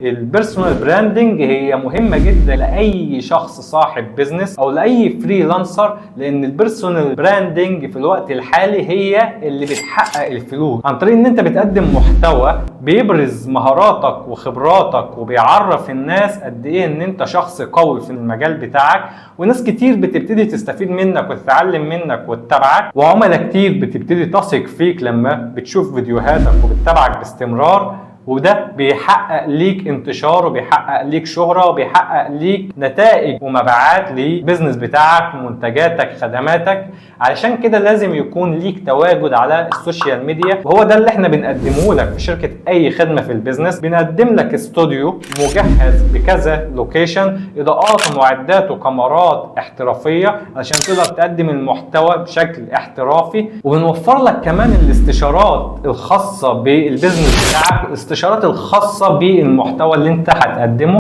البيرسونال براندنج هي مهمة جدا لأي شخص صاحب بيزنس أو لأي فريلانسر، لأن البيرسونال براندنج في الوقت الحالي هي اللي بتحقق الفلوس عن طريق إن أنت بتقدم محتوى بيبرز مهاراتك وخبراتك وبيعرف الناس قد إيه إن أنت شخص قوي في المجال بتاعك، وناس كتير بتبتدي تستفيد منك وتتعلم منك وتتابعك، وعملاء كتير بتبتدي تثق فيك لما بتشوف فيديوهاتك وبتتابعك باستمرار. وده بيحقق ليك انتشار وبيحقق ليك شهرة وبيحقق ليك نتائج ومبيعات للبيزنس بتاعك ومنتجاتك خدماتك. علشان كده لازم يكون ليك تواجد على السوشيال ميديا، وهو ده اللي احنا بنقدمه لك في شركة اي خدمة في البيزنس. بنقدم لك استوديو مجهز بكذا لوكيشن، اضاءات ومعدات وكاميرات احترافية علشان تقدر تقدم المحتوى بشكل احترافي، وبنوفر لك كمان الاستشارات الخاصة بالبيزنس بتاعك، الاستشارات الخاصة بالمحتوى اللي انت هتقدمه.